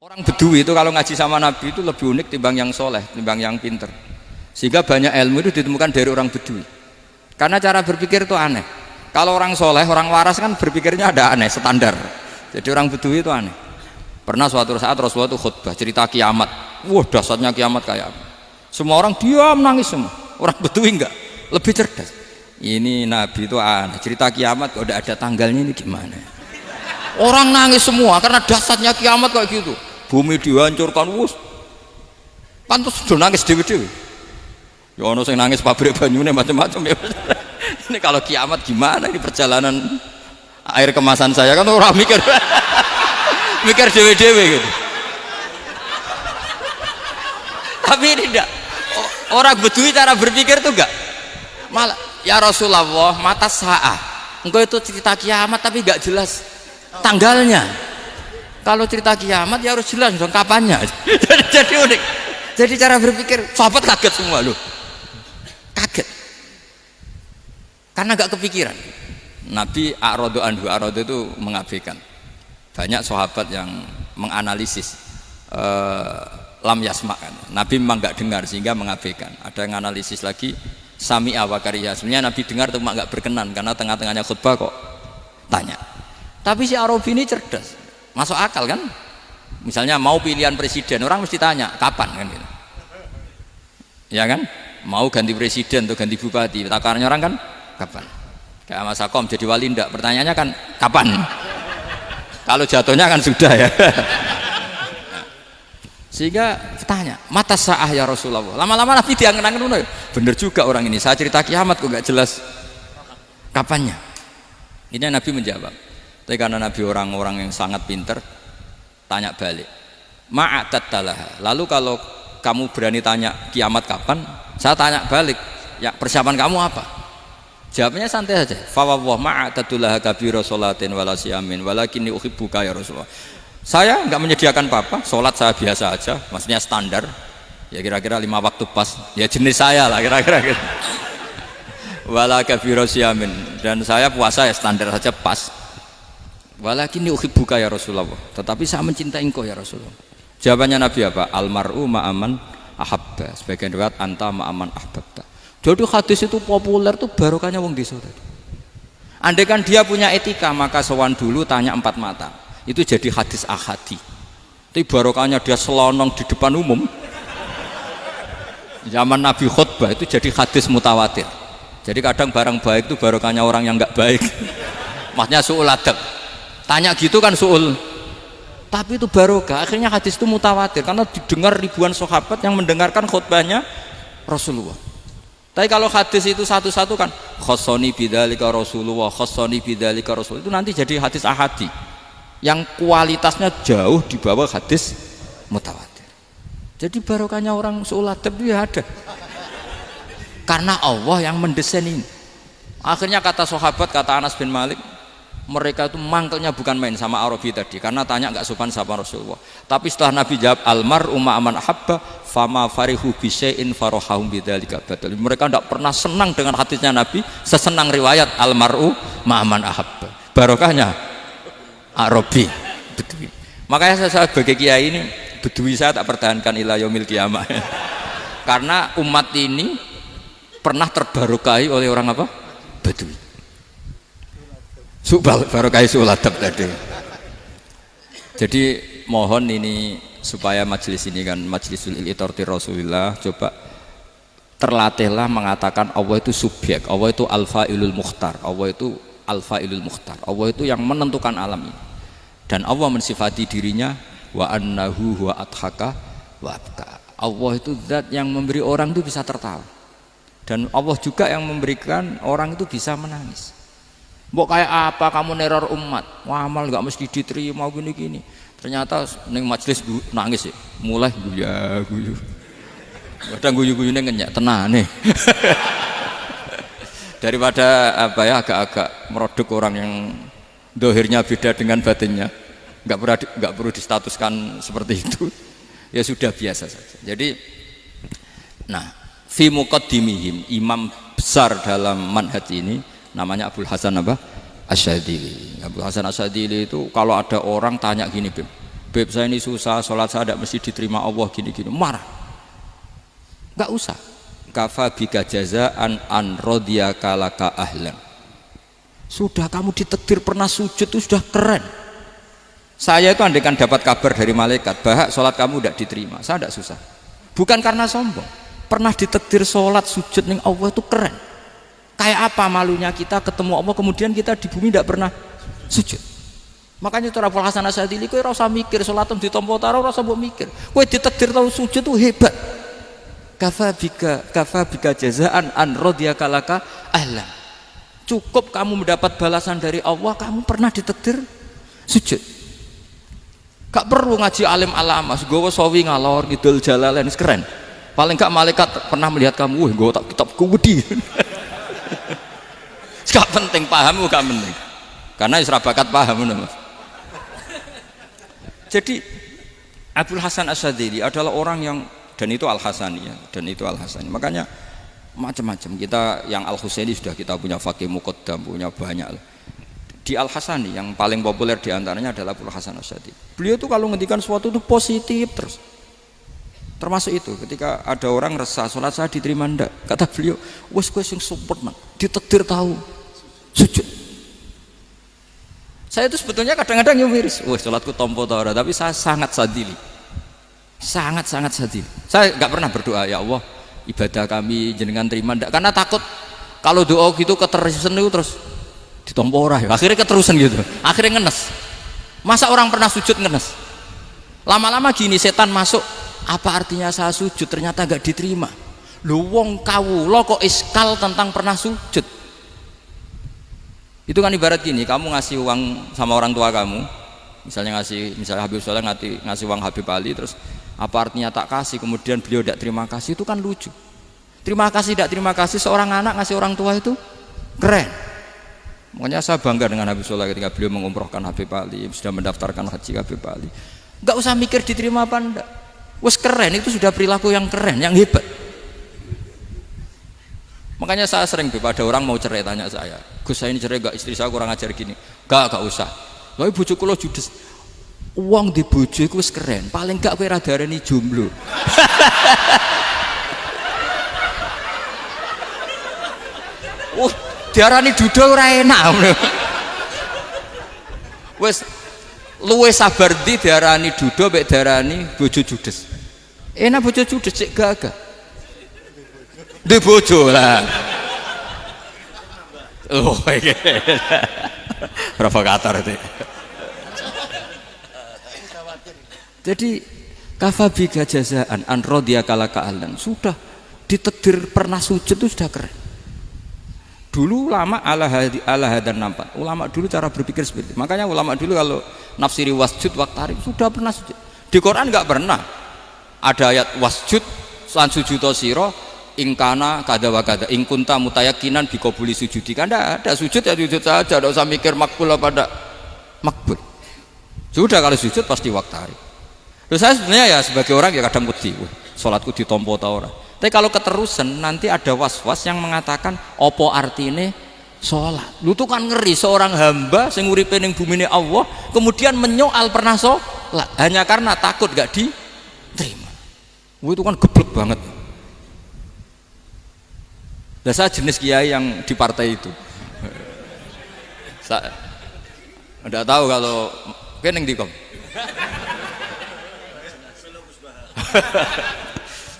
Orang Bedui itu kalau ngaji sama Nabi itu lebih unik timbang yang soleh, timbang yang pinter. Sehingga banyak ilmu itu ditemukan dari orang Bedui. Karena cara berpikir itu aneh. Kalau orang soleh, orang waras kan berpikirnya ada aneh, standar. Jadi orang Bedui itu aneh. Pernah suatu saat Rasulullah itu khutbah cerita kiamat. Wah, dahsyatnya kiamat kayak apa? Semua orang diam nangis semua. Orang Bedui enggak, lebih cerdas. Ini Nabi itu aneh. Cerita kiamat kok udah ada tanggalnya ini gimana? Orang nangis semua karena dahsyatnya kiamat kayak gitu. Bumi dihancurkan, wus. Pantas sudah nangis dewi-dewi. Ya ono sing nangis pabrik banyune macam-macam ya. Ini kalau kiamat gimana ini perjalanan air kemasan saya kan orang mikir mikir dewi-dewi gitu. Tapi ini enggak. Orang Bedui cara berpikir tuh enggak. Malah ya Rasulullah, mata sa'ah. Engkau itu cerita kiamat tapi enggak jelas tanggalnya. Kalau cerita kiamat ya harus jelas dong kapannya. Jadi unik. Jadi cara berpikir sahabat kaget semua loh. Kaget. Karena gak kepikiran. Nabi a'radu anhu, a'radu itu mengabaikan. Banyak sahabat yang menganalisis lam yasma kan. Nabi memang gak dengar sehingga mengabaikan. Ada yang analisis lagi sami'a wa kariha. Sebenarnya Nabi dengar itu gak berkenan karena tengah-tengahnya khutbah kok tanya. Tapi si Arabi ini cerdas. Masuk akal kan? Misalnya mau pilihan presiden, orang mesti tanya kapan kan gitu. Ya kan? Mau ganti presiden atau ganti bupati, takarannya orang kan kapan? Kayak Mas Akom jadi wali ndak? Pertanyaannya kan kapan? Kalau jatuhnya kan sudah ya. Sehingga tanya, mata sa'ah ya Rasulullah. Lama-lama Nabi diangen-angen, bener juga orang ini. Saya cerita kiamat kok gak jelas kapannya. Ini Nabi menjawab. Tapi karena Nabi orang-orang yang sangat pinter, tanya balik. Ma'atat talaha. Lalu kalau kamu berani tanya kiamat kapan, saya tanya balik. Ya persiapan kamu apa? Jawabnya santai saja. Fawwah ma'atatulaha kabira sholatin wala siyamin walakinni uhibbuka ya Rasulullah. Saya enggak menyediakan apa-apa, sholat saya biasa aja, maksudnya standar. Ya kira-kira 5 waktu pas. Ya jenis saya lah kira-kira gitu. Wala kabira siyamin, dan saya puasa ya standar saja pas. Walakinni uhibbuka ya Rasulullah. Tetapi saya mencintai engkau ya Rasulullah. Jawabannya Nabi apa? Almar'u ma'aman ahabba. Sebagian riwayat anta ma'aman ahbabta. Jadi hadis itu populer tuh barokahnya wong desa tadi. Andai kan dia punya etika maka sowan dulu tanya 4 mata. Itu jadi hadis ahadi. Tapi barokahnya dia selonong di depan umum. Zaman Nabi khutbah itu jadi hadis mutawatir. Jadi kadang barang baik itu barokahnya orang yang enggak baik. Maksudnya su'ul adab. Tanya gitu kan su'ul, tapi itu barokah. Akhirnya hadis itu mutawatir karena didengar ribuan sahabat yang mendengarkan khutbahnya Rasulullah. Tapi kalau hadis itu satu-satu kan khossoni bidzalika Rasulullah, khossoni bidzalika Rasulullah, itu nanti jadi hadis ahadi yang kualitasnya jauh di bawah hadis mutawatir. Jadi barokahnya orang su'ul adab itu ya ada karena Allah yang mendesain ini. Akhirnya kata sahabat, kata Anas bin Malik, mereka itu mangkelnya bukan main sama Arabi tadi karena tanya nggak sopan sama Rasulullah. Tapi setelah Nabi jawab almar'u ma'aman ahabba fama farihu bisyai'in farahahum bidzalika badal. Mereka tidak pernah senang dengan hadisnya Nabi sesenang riwayat almar'u ma'aman ahabba. Barokahnya Arabi Bedui. Makanya saya sebagai kiai ini Bedui saya tak pertahankan ila yaumil qiyamah. Karena umat ini pernah terbarokahi oleh orang apa? Bedui. Subal barokah suladab tadi. Jadi mohon ini supaya majelis ini kan majlisul iltorti Rasulullah, coba terlatihlah mengatakan Allah itu subjek, Allah itu al-fa'ilul mukhtar, Allah itu al-fa'ilul mukhtar, Allah itu yang menentukan alam ini. Dan Allah mensifati dirinya wa annahu huwa adhaka wa abka. Allah itu zat yang memberi orang itu bisa tertawa. Dan Allah juga yang memberikan orang itu bisa menangis. Mbok kayak apa kamu neror umat, wah amal nggak mesti diterima gini-gini. Ternyata neng majelis nangis ya, mulai guyu. Kadang guyu-guyune ngenyak tenane. Daripada apa ya agak-agak merodok orang yang dohirnya beda dengan batinnya, nggak perlu distatuskan seperti itu. Ya sudah biasa saja. Jadi, nah, fi muqaddimihim, imam besar dalam manhaj ini namanya Abul Hasan apa? Asyadzili. Abul Hasan Asyadzili itu kalau ada orang tanya gini, Bim, Beb saya ini susah, sholat saya tidak mesti diterima Allah gini-gini, marah. Nggak usah. Kafa bika jazaan an radiyaka laka ahlan. Sudah kamu ditakdir pernah sujud itu sudah keren. Saya itu andaikan dapat kabar dari malaikat bahwa sholat kamu tidak diterima, saya tidak susah. Bukan karena sombong. Pernah ditakdir sholat sujud ning Allah itu keren. Kayak apa malunya kita ketemu Allah kemudian kita di bumi tidak pernah sujud. Makanya cara Abul Hasan Asyadzili kowe ora usah mikir salatem ditampa taro ora usah mbok mikir. Kowe ditakdir tau sujud itu hebat. Kafa bika jazaan an radiyaka laka ahlan. Cukup kamu mendapat balasan dari Allah, kamu pernah ditakdir sujud. Gak perlu ngaji alim alama, gowo sawi ngalor ngidul jalalain keren. Paling gak malaikat pernah melihat kamu, wah gowo tak kitab kuwedi. Gak penting pahammu gak penting. Karena isra bakat paham Mas. Jadi Abul Hasan Asyadzili adalah orang yang dan itu Al-Hasani ya, dan itu Al-Hasani. Makanya macam-macam kita yang Al-Husaini sudah kita punya Faqih Muqaddam, punya banyak. Di Al-Hasani yang paling populer diantaranya adalah Abul Hasan Asyadzili. Beliau tuh kalau ngendikan sesuatu itu positif terus. Termasuk itu ketika ada orang resah sholat saya diterima ndak, kata beliau, wes kowe sing support man, ditakdir tahu sujud. Saya itu sebetulnya kadang-kadang yang miris, wes sholatku tompo ta ora, tapi saya sangat sadili. Sangat-sangat sadili. Saya nggak pernah berdoa ya Allah ibadah kami jenengan terima ndak, karena takut kalau doa gitu keterusan itu terus ditompo ora ya. Akhirnya keterusan gitu. Akhirnya ngenes. Masa orang pernah sujud ngenes? Lama-lama gini setan masuk, apa artinya saya sujud ternyata gak diterima. Lu wong kawula kok iskal tentang pernah sujud. Itu kan ibarat gini, kamu ngasih uang sama orang tua kamu, misalnya Habib Soleh ngasih uang Habib Ali, terus apa artinya tak kasih, kemudian beliau tidak terima kasih, itu kan lucu. Terima kasih tidak terima kasih, seorang anak ngasih orang tua itu keren. Makanya saya bangga dengan Habib Soleh ketika beliau mengumrohkan Habib Ali, sudah mendaftarkan haji Habib Ali. Gak usah mikir diterima apa enggak, wes keren, itu sudah perilaku yang keren, yang hebat. Makanya saya sering ada orang mau cerai tanya saya, Gus saya ini cerai gak, istri saya kurang ajar gini. Gak usah. Tapi bojo kula judes. Uang di bojo iku wis keren, paling gak kowe ra darani jomblo. Diarani duda ora enak. Wis luwe sabar ndi diarani duda mek diarani bojo judes. Enak bojo judes cek gagah. Di bojo lah. Oh, iki. Provokator itu. Jadi kafabika jazaan an radiyaka laka ahlan, sudah ditakdir pernah sujud itu sudah keren. Dulu ulama ala hadan nampak. Ulama dulu cara berpikir seperti itu. Makanya ulama dulu kalau nafsiri wasjud waqtarib sudah pernah sujud. Di Quran enggak pernah ada ayat wasjud lan sujudo sira ingkana kada wa kada ingkunta mutayakinan bikobuli sujudi. Kan ada sujud ya sujud saja, tidak usah mikir makbul apa tidak makbul. Sudah kalau sujud pasti waqtarib. Terus saya sebenarnya ya sebagai orang ya kadang wedi, sholatku ditompo ta ora. Tapi kalau keterusan nanti ada was-was yang mengatakan opo artine sholat. Lu tuh kan ngeri seorang hamba sing uripe ning bumine Allah kemudian menyoal pernah sholat hanya karena takut gak diterima. Itu kan geblek banget. Dan saya jenis kiai yang di partai itu. Saya enggak tahu kalau keneng dikom.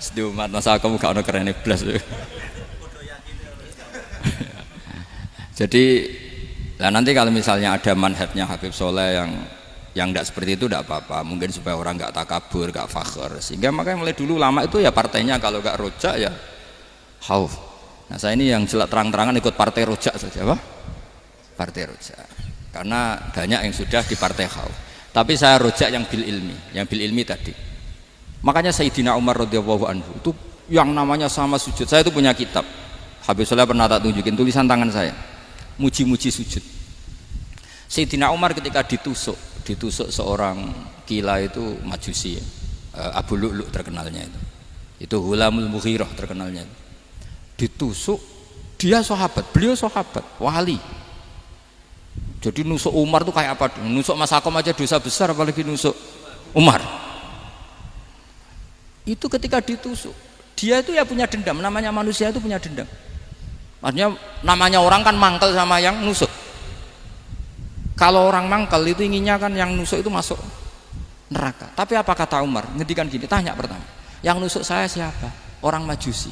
Sedumat masa kamu gak ada keren blas. Jadi nah nanti kalau misalnya ada manhajnya Habib Soleh yang tidak seperti itu tidak apa-apa, mungkin supaya orang nggak takabur, nggak fakhr, sehingga makanya mulai dulu lama itu ya partainya kalau nggak rojak ya khauf. Nah saya ini yang jelas terang-terangan ikut partai rojak saja, apa? Partai rojak, karena banyak yang sudah di partai khauf. Tapi saya rojak yang bil ilmi tadi. Makanya Sayyidina Umar radhiyallahu anhu itu yang namanya sama sujud. Saya itu punya kitab. Habib Soleh pernah tak tunjukin tulisan tangan saya. Muji-muji sujud. Sayyidina Umar ketika ditusuk seorang gila itu Majusi ya. Abu Lu'lu' terkenalnya itu. Itu Hulamul Mughirah terkenalnya itu. Ditusuk, dia sahabat, beliau sahabat, wali. Jadi nusuk Umar tuh kayak apa? Nusuk Mas Akom aja dosa besar apalagi nusuk Umar. Itu ketika ditusuk, dia itu ya punya dendam, namanya manusia itu punya dendam. Maksudnya namanya orang kan mangkel sama yang nusuk. Kalau orang mangkel itu inginnya kan yang nusuk itu masuk neraka. Tapi apa kata Umar? Ngendikan gini, tanya pertama, yang nusuk saya siapa? Orang Majusi.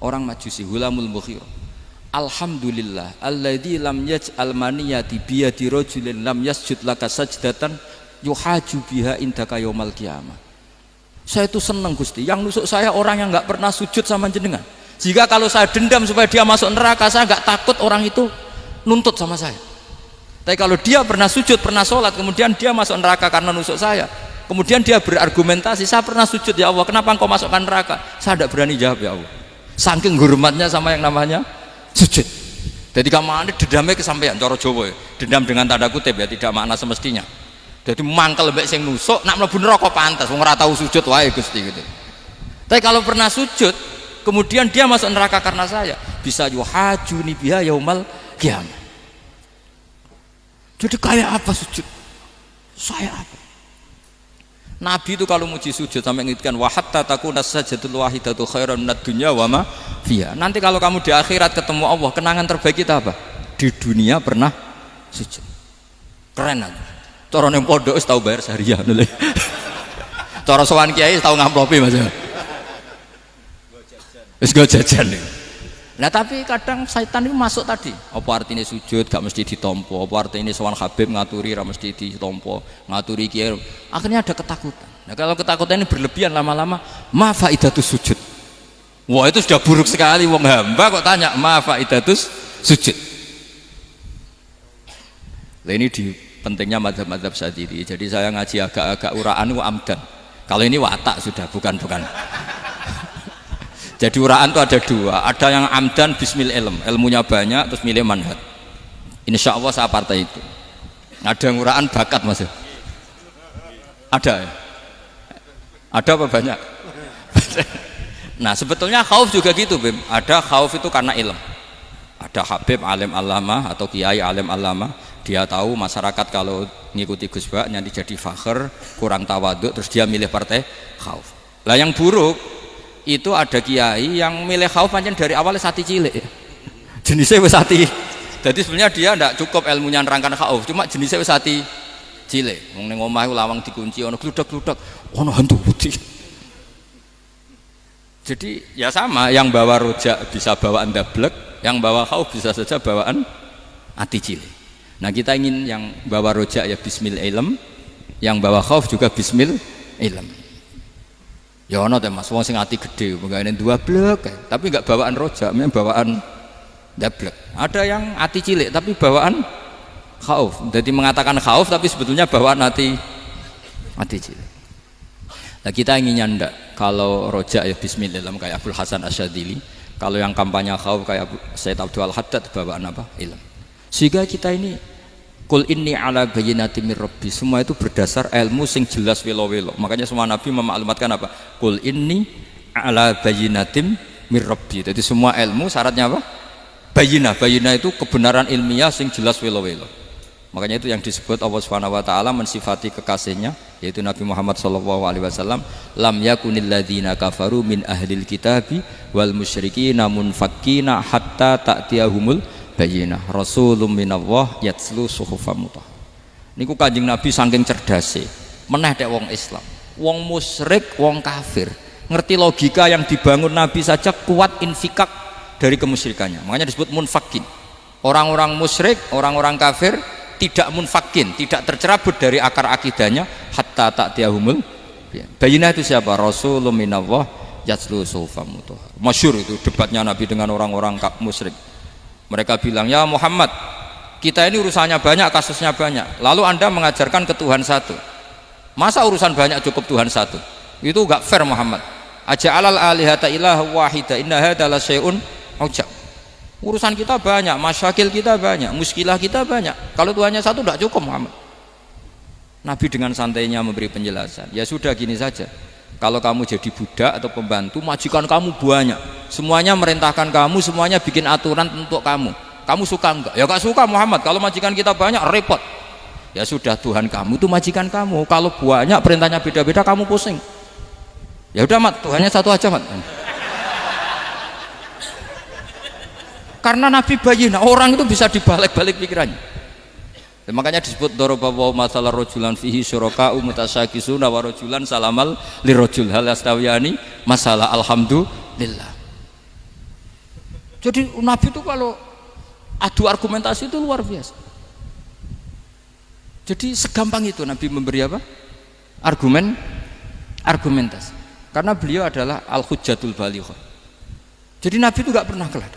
Orang Majusi, Hulamul Mughirah. Alhamdulillah alladzi lam yaj'al maniyati biyadi rajulin lam yasjud laka sajdatan yuhaju biha indaka yaumal qiyamah. Saya itu senang Gusti, yang nusuk saya orang yang nggak pernah sujud sama jenengan. Jika kalau saya dendam supaya dia masuk neraka, saya nggak takut orang itu nuntut sama saya. Tapi kalau dia pernah sujud, pernah sholat, kemudian dia masuk neraka karena nusuk saya, kemudian dia berargumentasi, saya pernah sujud ya Allah, kenapa engkau masukkan neraka? Saya tidak berani jawab ya Allah, saking hormatnya sama yang namanya sujud. Jadi kamane dendamnya kesampaian cara Jawa ya. Dendam dengan tanda kutip ya, tidak makna semestinya. Jadi mangkel mbek sing nusuk nak mlebu neraka pantes wong ora tau sujud wae Gusti gitu. Tapi kalau pernah sujud kemudian dia masuk neraka karena saya, bisa yuhajuni biha yaumal qiyamah. Jadi kayak apa sujud? Saya apa? Nabi itu kalau muji sujud sampai ngingatkan wa hatta takuna sajdatul wahidatu khairan minad dunya wa ma fiha. Nanti kalau kamu di akhirat ketemu Allah, kenangan terbaik kita apa? Di dunia pernah sujud. Keren aja. Cara ning pondok wis tau bayar seharian lho. Cara sowan kiai tau ngamplopi Mas. Wis go jajan. Nah tapi kadang setan itu masuk tadi. Apa artinya sujud gak mesti ditompo, apa artinya sowan Habib ngaturi ra mesti ditompo, ngaturi kiai. Akhirnya ada ketakutan. Nah kalau ketakutan ini berlebihan lama-lama, ma faidatus sujud. Wah itu sudah buruk sekali wong hamba kok tanya ma faidatus sujud. Lah ini di pentingnya mazhab-mazhab Syadzili. Jadi saya ngaji agak-agak uraan itu amdan. Kalau ini watak sudah bukan. Jadi uraan itu ada dua, ada yang amdan bismil ilm, ilmunya banyak terus milih manhaj. Insya Allah saya partai itu. Ada yang uraan bakat Mas. Ada ya? Ada apa banyak? Nah sebetulnya khauf juga gitu Bim. Ada khauf itu karena ilm. Ada Habib alim alama atau kiai alim alama, dia tahu masyarakat kalau ngikuti Gus Bak nanti jadi fakhr, kurang tawaduk, terus dia milih partai khauf. Lah yang buruk itu ada kiai yang milih khauf pancen dari awal sati cilik ya. Jenisnya wis sati. Jadi sebenarnya dia tidak cukup ilmunya nerangkan khauf, cuma jenisnya wis sati cilik. Wong ning omah lawang dikunci ono gludak-gludak, ono hantu putih. Jadi ya sama, yang bawa rojak bisa bawaan dablek, yang bawa khauf bisa saja bawaan ati cilik. Nah kita ingin yang bawa rojak ya bismil ilm, yang bawa khauf juga bismil ilm. Ya ono teh Mas, wong sing ati gede, pegawene dua blek, tapi enggak bawaan rojak, memang bawaan dablek. Ada yang ati cilik tapi bawaan khauf. Jadi mengatakan khauf tapi sebetulnya bawaan ati cilik. Nah kita inginnya ndak, kalau rojak ya bismillah kayak Abdul Hasan Asyadzili, kalau yang kampanye khauf kayak Sayyid Abdul Haddad bawaan apa? Ilm. Sehingga kita ini kul inni ala bayyinatin mir rabbi, semua itu berdasar ilmu sing jelas welo-welo. Makanya semua nabi memaklumatkan apa? Kul inni ala bayyinatin mir rabbi. Jadi semua ilmu syaratnya apa? Bayyinah. Bayyinah itu kebenaran ilmiah sing jelas welo-welo. Makanya itu yang disebut Allah Subhanahu wa taala mensifati kekasihnya yaitu Nabi Muhammad sallallahu alaihi wasallam, lam yakunil ladzina kafaru min ahlil kitabi wal musyrikina munfakkina hatta ta'tiyahumul bayyinah rasulun minallah yatslu suhufam mutahhar. Niku Kanjeng Nabi saking cerdase meneh dek wong Islam, wong musyrik, wong kafir ngerti logika yang dibangun Nabi saja kuat infikak dari kemusyrikannya. Makanya disebut munfakin. Orang-orang musyrik, orang-orang kafir tidak munfakin, tidak tercerabut dari akar akidahnya hatta ta'tiyahumul bayyinah. Itu siapa? Rasulun minallah yatslu suhufam mutahhar. Masyhur itu debatnya Nabi dengan orang-orang musyrik. Mereka bilang, ya Muhammad, kita ini urusannya banyak, kasusnya banyak, lalu anda mengajarkan ke Tuhan satu, masa urusan banyak cukup Tuhan satu? Itu gak fair Muhammad. Aja'alal alihata ilaha wahida inna hadza la syai'un ujab. Urusan kita banyak, masyakil kita banyak, muskilah kita banyak, kalau Tuhannya satu tidak cukup Muhammad. Nabi dengan santainya memberi penjelasan, ya sudah gini saja, kalau kamu jadi budak atau pembantu, majikan kamu banyak, semuanya merintahkan kamu, semuanya bikin aturan untuk kamu suka enggak? Ya gak suka Muhammad, kalau majikan kita banyak repot. Ya sudah, Tuhan kamu itu majikan kamu. Kalau banyak perintahnya beda-beda kamu pusing. Ya udah Mat, Tuhannya satu aja Mat. Karena Nabi bayina, orang itu bisa dibalik-balik pikirannya. Dan makanya disebut daraballahu mathalan rajulan fihi syuraka'u mutasyakisuna wa rajulan salamal lirajul hal yastawiyani masalah alhamdulillah. Jadi Nabi itu kalau adu argumentasi itu luar biasa. Jadi segampang itu Nabi memberi apa? Argumentasi. Karena beliau adalah al-hujjatul balighah. Jadi Nabi itu gak pernah kalah.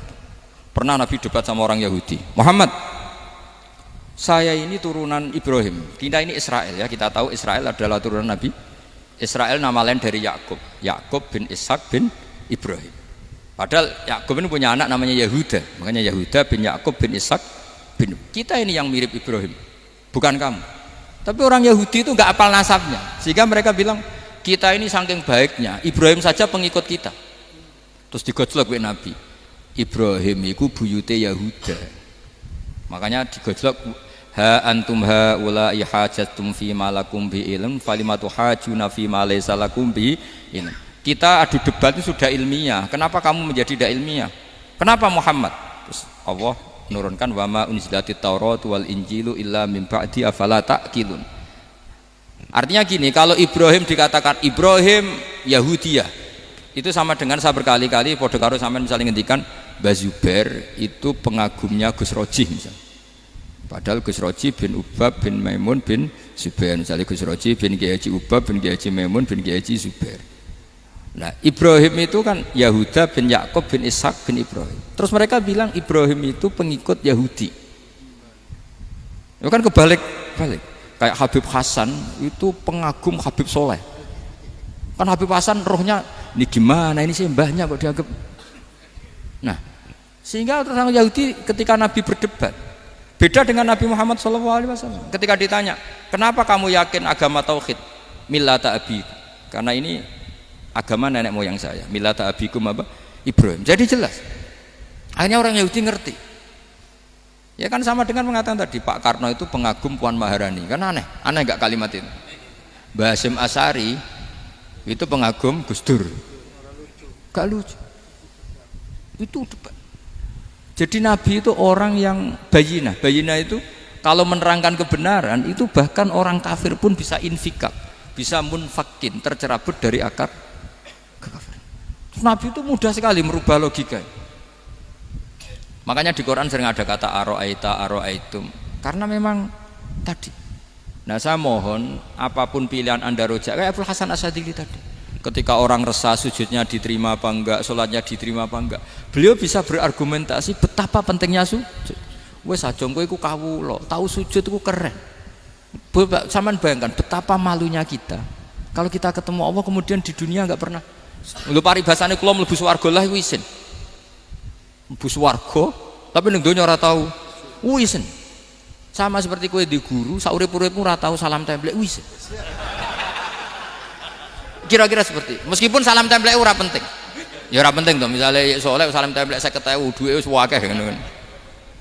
Pernah Nabi debat sama orang Yahudi. Muhammad, saya ini turunan Ibrahim. Kita ini Israel ya. Kita tahu Israel adalah turunan Nabi. Israel nama lain dari Yakub. Yakub bin Ishak bin Ibrahim. Padahal Yakub ini punya anak namanya Yahuda. Makanya Yahuda bin Yakub bin Ishak bin. Kita ini yang mirip Ibrahim, bukan kamu. Tapi orang Yahudi itu nggak apal nasabnya, sehingga mereka bilang kita ini saking baiknya Ibrahim saja pengikut kita. Terus digojlok oleh Nabi. Ibrahim itu buyute Yahuda. Makanya digojlok, ha antum ha ulai hajatum fi malakum bi ilm falimatu hajuna fi ma laysa lakum bi ilm. Kita adu debat itu sudah ilmiah, kenapa kamu menjadi tidak ilmiah? Kenapa Muhammad? Terus Allah menurunkan wa ma unzilatit taurat wal injilu illa min ba'di afala ta'qilun. Artinya gini, kalau Ibrahim dikatakan Ibrahim Yahudiyah, itu sama dengan saya berkali-kali podo karo sampean misalnya ngendikan Mbah Zubair itu pengagumnya Gus Roji misalnya. Padahal Gus Roji bin Ubab bin Maimun bin Zubair, misalnya Gus Roji bin Kiai Haji Ubab bin Kiai Haji Maimun bin Kiai Haji Zubair. Nah Ibrahim itu kan Yahuda bin Yakub bin Ishak bin Ibrahim. Terus mereka bilang Ibrahim itu pengikut Yahudi. Itu kan kebalik-balik. Kayak Habib Hasan itu pengagum Habib Soleh. Kan Habib Hasan rohnya ini gimana, ini sih mbahnya kok dianggap. Nah sehingga orang Yahudi ketika Nabi berdebat beda dengan Nabi Muhammad SAW. Ketika ditanya kenapa kamu yakin agama tauhid, millata abi, karena ini agama nenek moyang saya, millata abikum apa? Ibrahim. Jadi jelas akhirnya orang Yahudi ngerti. Ya kan sama dengan mengatakan tadi Pak Karno itu pengagum Puan Maharani, kan aneh nggak kalimat itu. Mbah Hasyim Asy'ari itu pengagum Gus Dur, gak lucu itu debat. Jadi Nabi itu orang yang bayinah itu kalau menerangkan kebenaran itu bahkan orang kafir pun bisa infikak, bisa munfakin, tercerabut dari akar kekafiran. Nabi itu mudah sekali merubah logika. Makanya di Quran sering ada kata aro'aitum, karena memang tadi. Nah saya mohon apapun pilihan anda rojak kayak Abdul Hasan Asy'adili tadi, ketika orang resah sujudnya diterima apa enggak, sholatnya diterima apa enggak, beliau bisa berargumentasi betapa pentingnya sujud. Wes ajeng kowe iku kawula, tahu sujud iku keren. Saman bayangkan betapa malunya kita kalau kita ketemu Allah kemudian di dunia enggak pernah. Lho paribasane kula mlebu swarga lah iku isin. Mlebu swarga tapi ning donya ora tahu. Isin. Sama seperti kowe di guru saurip-uripmu ora tahu salam templek isin. Kira-kira seperti meskipun salam templek ora penting ya ora penting tuh, misalnya soleh salam templek 50.000 duwe wis akeh ngono kan.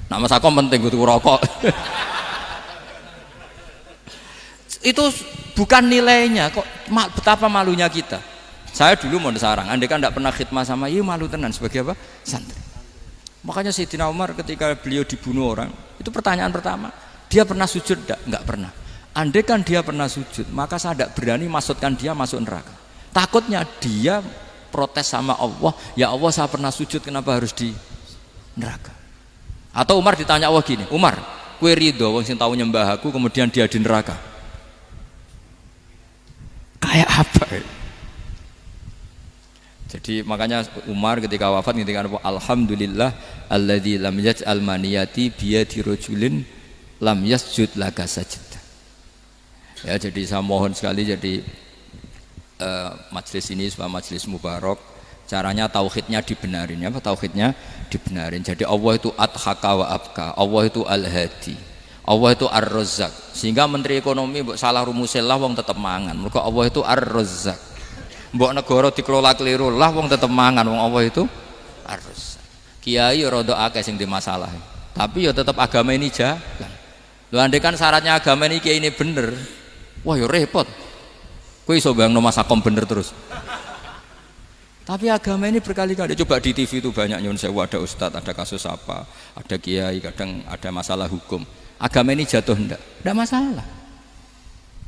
Nah mas aku penting kudu rokok. Itu bukan nilainya kok, betapa malunya kita. Saya dulu mau sarang, andai kan tidak pernah khidmah sama iya malu tenan sebagai apa? Santri. Makanya Sayyidina Umar ketika beliau dibunuh orang, itu pertanyaan pertama, dia pernah sujud enggak pernah. Andai kan dia pernah sujud, maka saya tidak berani masukkan dia masuk neraka. Takutnya dia protes sama Allah, ya Allah saya pernah sujud, kenapa harus di neraka? Atau Umar ditanya Allah gini, Umar, kue ridho wong sing tahu nyembah aku kemudian dia di neraka? Kayak apa? Jadi makanya Umar ketika wafat ketika alhamdulillah alladzi lam yaj'al maniyati biyadi rajulin lam yasjud laka sajdah. Ya jadi saya mohon sekali jadi majelis ini sebuah majelis mubarak, caranya tauhidnya dibenarin ya, tauhidnya dibenarin. Jadi Allah itu adhaka wa abka, Allah itu al-hadi, Allah itu ar-razzaq. Sehingga menteri ekonomi mbok salah rumusillah wong tetep mangan. Mergo Allah itu ar-razzaq. Mbok negara dikelola keliru lah wong tetep mangan, wong Allah itu ar-razzaq. Kiai rada akeh sing di masalah. Tapi ya tetep agama ini jalan. Lho andai kan syaratnya agama ini bener, wah ya repot. Kowe iso bayangno masakom bener terus. Tapi agama ini berkali-kali, coba di TV itu banyak nyun sewu, ada ustadz, ada kasus apa, ada kiai, kadang ada masalah hukum. Agama ini jatuh enggak masalah.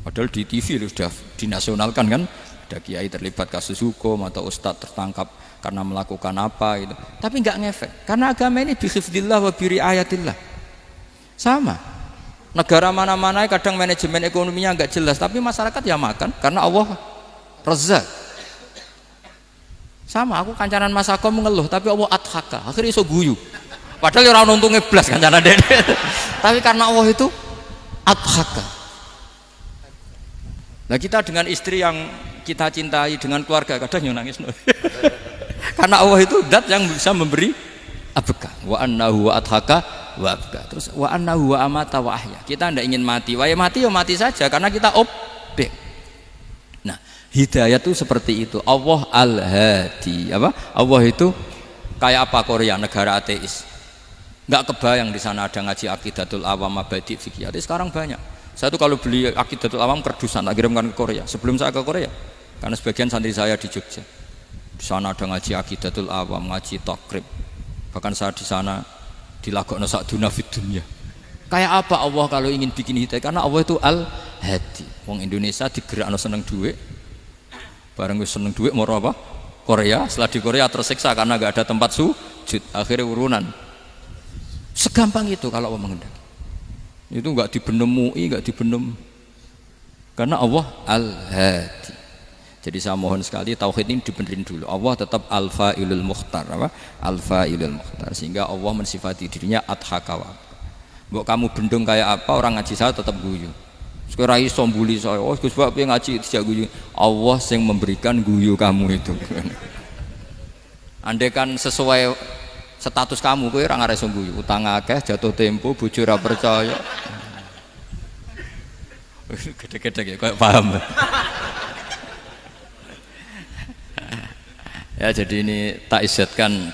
Padahal di TV itu sudah dinasionalkan kan, ada kiai terlibat kasus hukum atau ustadz tertangkap karena melakukan apa gitu. Tapi enggak ngefek, karena agama ini bihifdillah wa biriayatillah. Sama. Negara mana-mana kadang manajemen ekonominya enggak jelas, tapi masyarakat ya makan karena Allah Razzaq. Sama, aku kancanan Mas Akom mengeluh, tapi Allah adhaka, akhirnya iso guyu. Padahal orang untungnya blas kancanan dede. Tapi karena Allah itu adhaka. Nah kita dengan istri yang kita cintai, dengan keluarga kadang yang nangis. Karena Allah itu zat yang bisa memberi abka. Wa annahu wa adhaka wa abka. Terus wa annahu wa amata wa ahya. Kita tidak ingin mati, wa ya mati saja karena kita objek. Hidayah itu seperti itu. Allah Al-Hadi. Apa? Allah itu kayak apa Korea, negara ateis. Enggak kebayang di sana ada ngaji Aqidatul Awam, Mabadi' Fikih. Sekarang banyak. Saya tuh kalau beli Aqidatul Awam kerdusan tak kirimkan ke Korea. Sebelum saya ke Korea, karena sebagian santri saya di Jogja. Di sana ada ngaji Aqidatul Awam, ngaji Takrib. Bahkan saya di sana dilagokno sakduna fid dunya. Kayak apa Allah kalau ingin bikin hidayah? Karena Allah itu Al-Hadi. Wong Indonesia digerakno seneng duit. Bareng gue seneng duit mau apa? Korea, setelah di Korea tersiksa karena gak ada tempat sujud, akhirnya urunan. Segampang itu kalau Allah menghendaki. Itu gak dibenem MUI, gak dibenem. Karena Allah Al-Hadi. Jadi saya mohon sekali tauhid ini dibenerin dulu. Allah tetap Al-Fa'ilul Mukhtar, apa? Al-Fa'ilul Mukhtar. Sehingga Allah mensifati dirinya Adhakawa. Mbok kamu bendung kayak apa, orang ngaji saya tetap guyu. Sekarang iso mbuli saya, oh Gus Bab ngaji tidak guyu. Allah yang memberikan guyu kamu itu. Andai kan sesuai status kamu, kowe ora ngarep guyu. Utang akeh, jatuh tempo, bojo ora percaya. Gede-gede ya, kayak paham. Ya jadi ini tak isyatkan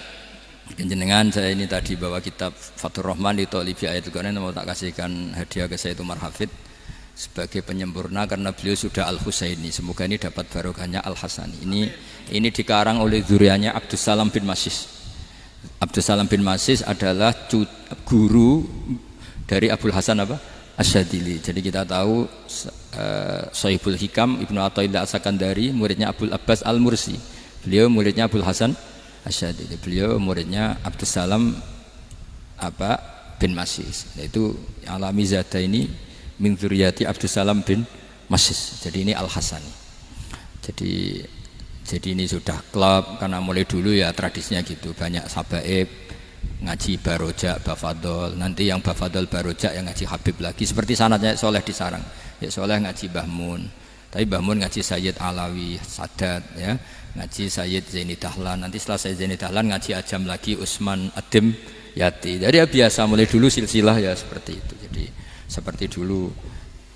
jenengan saya ini tadi bawa kitab Fathur Rahman di Thalibi Ayatul Quran, mau tak kasihkan hadiah ke saya itu Marhafid sebagai penyempurna karena beliau sudah Al-Husaini, semoga ini dapat barokahnya Al-Hasani. Ini dikarang oleh zurianya Abdus Salam bin Masis. Abdus Salam bin Masis adalah guru dari Abul Hasan apa? Asyadili. Jadi kita tahu Sahibul Hikam Ibnu Athaillah As-Sakandari muridnya Abul Abbas Al-Mursi. Beliau muridnya Abul Hasan Asyadili. Beliau muridnya Abdus Salam apa bin Masis. Yaitu alami zada ini min dzurriyyati Abdus Salam bin Masis. Jadi ini Al-Hasani. Jadi ini sudah klub karena mulai dulu ya tradisinya gitu. Banyak sabaib ngaji Barojak, Bafadol. Nanti yang Bafadol Barojak yang ngaji Habib lagi. Seperti sanadnya Soleh di Sarang. Ya Soleh ngaji Bahmun. Tapi Bahmun ngaji Sayyid Alawi, Sadat ya. Ngaji Sayyid Zaini Dahlan. Nanti setelah Sayyid Zaini Dahlan ngaji Ajam lagi Usman Adim Yati. Jadi ya biasa mulai dulu silsilah ya seperti itu. Jadi seperti dulu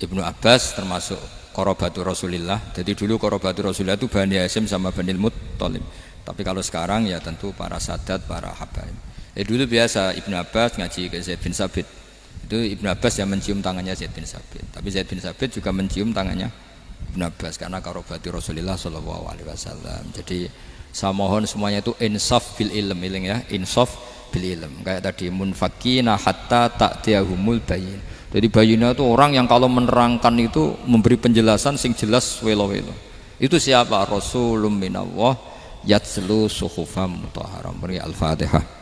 Ibnu Abbas termasuk Qorobatul Rasulillah. Jadi dulu Qorobatul Rasulillah itu Bani Hasyim sama Bani Muttalib. Tapi kalau sekarang ya tentu para sadat, para habaib. Dulu biasa Ibnu Abbas ngaji ke Zaid bin Sabit. Itu Ibnu Abbas yang mencium tangannya Zaid bin Sabit. Tapi Zaid bin Sabit juga mencium tangannya Ibnu Abbas karena Qorobatul Rasulillah sallallahu alaihi wasallam. Jadi saya mohon semuanya itu insaf bil ilm, ya, insaf bil ilm. Kayak tadi munfakina hatta ta'tiyahumul bayin. Jadi bayina itu orang yang kalau menerangkan itu memberi penjelasan sing jelas welo-welo. Itu siapa? Rasulun minallah yatslu suhufam mutahharam. Al-Fatihah.